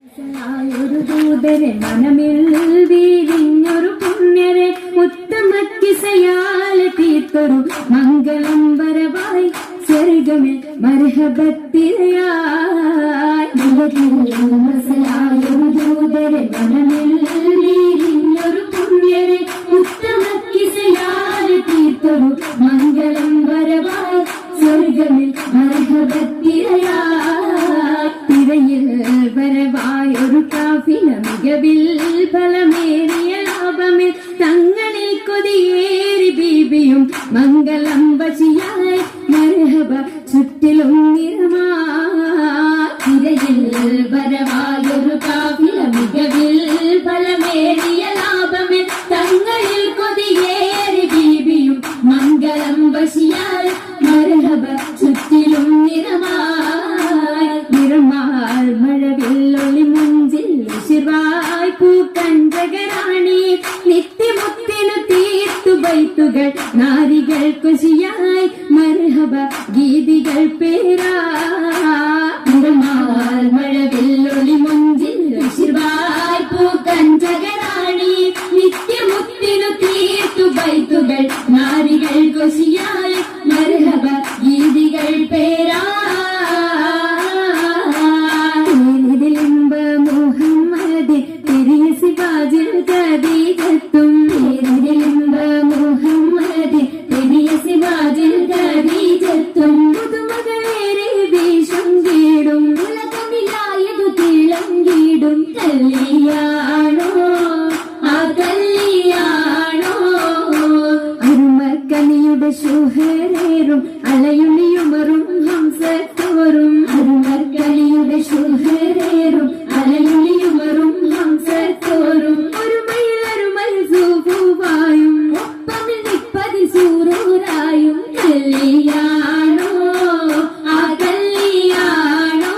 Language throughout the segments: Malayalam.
ഒരു ദൂതരെ മനമിൽ വീഴിഞ്ഞൊരു പുണ്യരെ ഉത്തമക്കിസയാൽ തീർത്തൊരു മംഗളം വരവായി സ്വർഗമേ മർഹബത്തിരയായി ഒരു ദൂതരെ മനമിൽ വീഴിഞ്ഞൊരു പുണ്യരെ ഉത്തമക്കിസയാൽ തീർത്തൊരു മംഗളം വരവായി സ്വർഗമേ മർഹബത്തിരയായി തിരയിൽ വരവായൊരു കാഫില മികവിൽ ഫലമേറിയ ലാഭമിൽ തങ്ങളിൽ കൊതിയേറി ബീബിയും മംഗളം വശിയായി മർഹബ ചുറ്റിലും നിറമായി തിരയിൽ വരവായൊരു കാഫില മികവിൽ ഫലമേറിയ ലാഭമിൽ തങ്ങളിൽ കൊതിയേറി ബീബിയും മംഗളം വശിയായി മർഹബ ചുറ്റിലും നിറമായി നിറമാൽ മഴവില്ലൊളി മുഞ്ചിൽ ശിവായ് പൂക്കഞ്ചകരാണി നിത്യമുത്തിനു തീർത്തു ബൈത്തുകൾ നാരികൾ കുശിയായി മർഹബ ഗീതികൾ പേരാ നിറമാൽ മഴവില്ലൊളി മുഞ്ചിൽ ശിവായ് പൂക്കഞ്ചകരാണി നിത്യമുത്തിനു തീർത്തു ബൈത്തുകൾ നാരികൾ കുശിയായി മർഹബ ഗീതികൾ പേരാ ും അലയുണിയുമറും ഹംസത്തോറും അരുമർക്കലിയുടെ ശുഹരേറും അലയുണിയുമറും ഹംസത്തോറും ഒരു മയിൽ സൂഫുവായും ഒപ്പമിൽ നിപ്പതി സൂറൂരായും കല്ലിയാണോ ആ കല്ലിയാണോ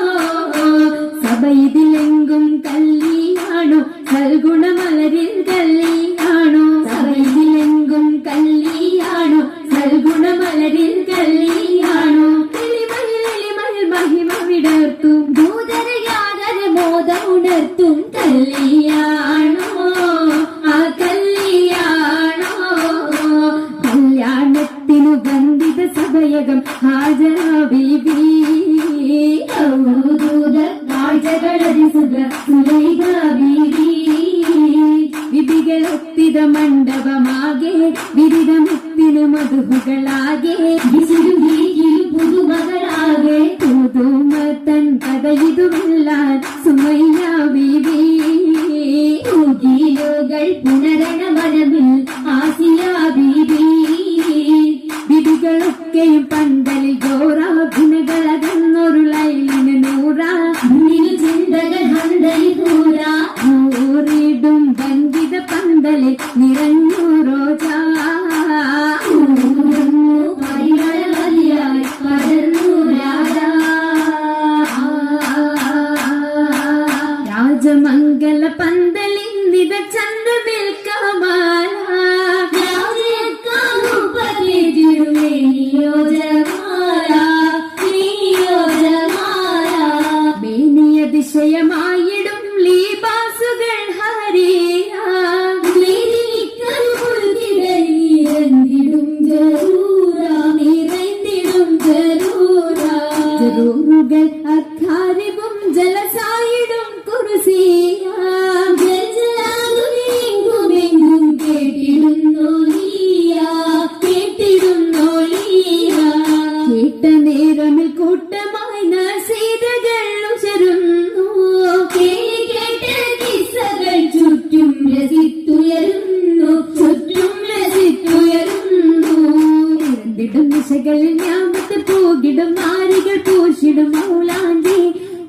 സഭയിതിലെങ്കും കല്ലിയാണോ സൽഗുണമലരിൽ കല്ലിയാണോ സഭയിതിലെങ്കും കല്ലിയാണോ സൽഗുണമലരിൽ കല്ലിയാണോ എളിമയിൽ മഹിമ വിടർത്തും ദൂതരയാതര മോദം ഉണർത്തും കല്ലിയാണോ ആ കല്ലിയാണോ കല്യാണത്തിനു ബന്ധിത സഭയകം ഹാജര ബീബി ദൂത കാഴ്ചകളരിസുക സുലൈഖ ബീബി വിധികളെത്തിത മണ്ഡപമാകെ വിരിതമുത്തിനു മധുഹുകളാകെ പുതുമകളാകെ പുതുമത്തൻ കഥയിതുമെല്ലാൻ സുമയ്യ ബീബി ൂകൾ പുനരണ മനമിൽ ആസിയ ബീബി വിധികളൊക്കെയും പന്തലിൽ ജോറാഭിനകളകന്നൊരു ലൈലിന് നൂറാ ചിന്തകൾ ഹന്തലി കൂറാ ൂറിടും ബന്ധിത പന്തലിൽ നിറഞ്ഞു റോജാ പരിമളവലിയായി പടർന്നു രാജാ രാജമംഗല പന്തലിന്ദിത ചന്ദ്രമിൽ കമാല അതിശയമായിടും ലീബാസുകൾ ജറൂറുകൾ അക്കാരിവും ജലസായിടും കുറുസിയെങ്കുമെങ്കും കേട്ടിടുന്നോ കേട്ട നേരമിൽ കൂട്ടമായി നസീതകൾ ഉചരുന്നു ചുറ്റും രസിത്തുയരുന്നു ദിശകളിൽ ഞാമത്ത് പൂകിടും നാരികൾ പൂശിടും മൗലാഞ്ചി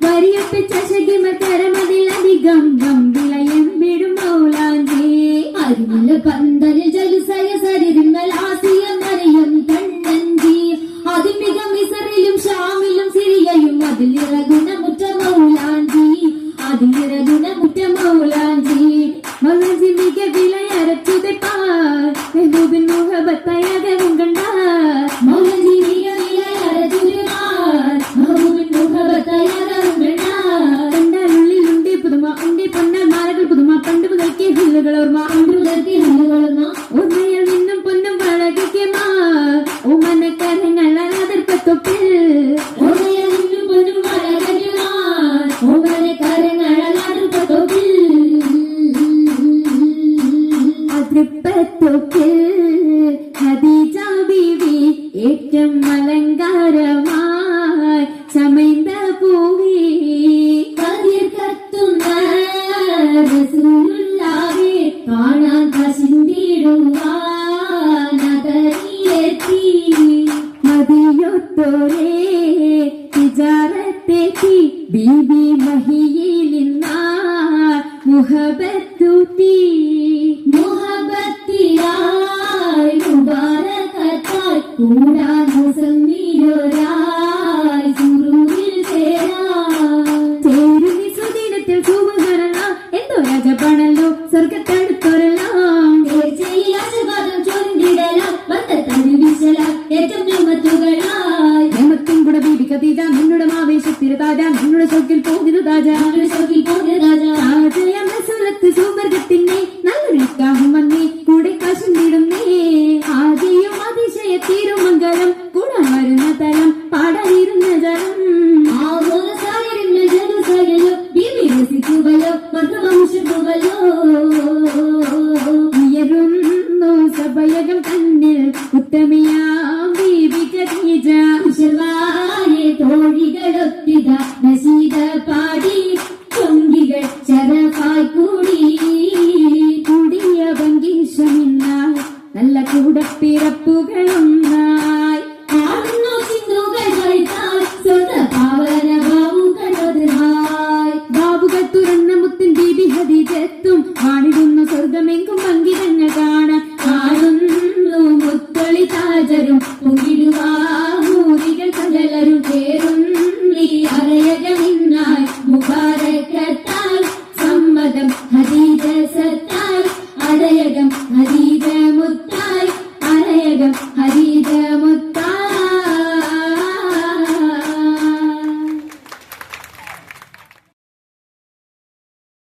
വരിയൊട്ട് ചശകിമ തരമതിലധികം വമ്പിളയം വിടും മൗലാഞ്ചി അരിമുല പന്തലിൽ ജലുസയ സരിരുങ്ങൾ ആസിയ മറിയം കണ്ണഞ്ചി അതിമിക മിസറിലും ഷാമിലും സിറിയയും അതിലിറഗുണമുറ്റ മൗലാഞ്ചി മൗലാഞ്ചി മിക വിലയരച്ചുതെ പാർ മെഹബൂബിൻ മുഹബത്തയകവും കണ്ടാർ മൗലാഞ്ചി മിക വിലയരച്ചുതെ പാർ മെഹബൂബിൻ മുഹബത്തയകവും കണ്ടാർ കണ്ടാലുള്ളിലുണ്ട് പുതു കഅബത്തൊക്കിൽ ഖദീജ ബീവി ഏറ്റം അലങ്കാരമായി ചമൈന്ത പൂവി കതിർ കത്തുന്ന റസൂലുള്ളാഹി കാണാൻ കശിന്തിടുവാൻ അതറിയെത്തി മദിയൊത്തോരേ തിജാറത്തേക്ക് ബീബി മഹിയിൽ നിന്നാ മുഹബത്തൂത്തി മുഹബത്തിലായി മുബാരകത്തായി കൂടാൻ മുസമ്മിലോരായി സുറൂരിൽ ചേരുന്നി സുദിനത്തിൽ സുബഹാനല്ല എന്തോ രാജപാണല്ലോ സ്വർഗത്തടുത്തൊരെല്ലാം ആശീർവാദം ചൊല്ലിടലാം ബന്ധത്തടി വീശലാം ഏറ്റവും ഞമത്തുകളായി ഞമത്തും കൂടെ ബീബി ഖദീജ നിന്നുടെ ആവേശത്തിരു താജ നിന്നുടെ ഷൗക്കിൽ പോകുന്നു താജ സുരത്ത് സുവർഗത്തിന്നെ നല്ലൊരു നിക്കാഹും വന്നേ കൂടെ കാശും തീടുന്നേ ആദ്യം അതിശയ തിരുമംഗലം കൂടാൻ വരുന്ന തരം പാടാനിരുന്ന ജലം ഉയരുന്നു സഭയകം തന്നിൽ ഉത്തമയാം ബീബി ഖദീജ തോഴികളൊത്തിക നസീദ പാടി ചൊങ്കികൾ ചരഫായി കൂടി കൂടിയ ഭംഗീഷമിന്നായി നല്ല കൂടപ്പിറപ്പുകളൊന്നായി ആടുന്നു സിന്ധുകൾ വൈത്തായി സ്വതപാവന ബാബുകൾ തുറന്ന മുത്തിൻ ബീബി ഖദീജത്തും കാണിടുന്ന സ്വർഗമെങ്കും പങ്കിടങ്ങൾ കാണാൻ കാണുന്നു മുത്തളി താജരും പൊങ്കിടുവാറികൾ സകലരും ചേരുന്നി അരയകമിന്നായി മുബാരകത്താൽ സമ്മതം ഖദീജ സത്താൽ അരയകം ഖദീജ മുത്തായി അരയകം ഖദീജ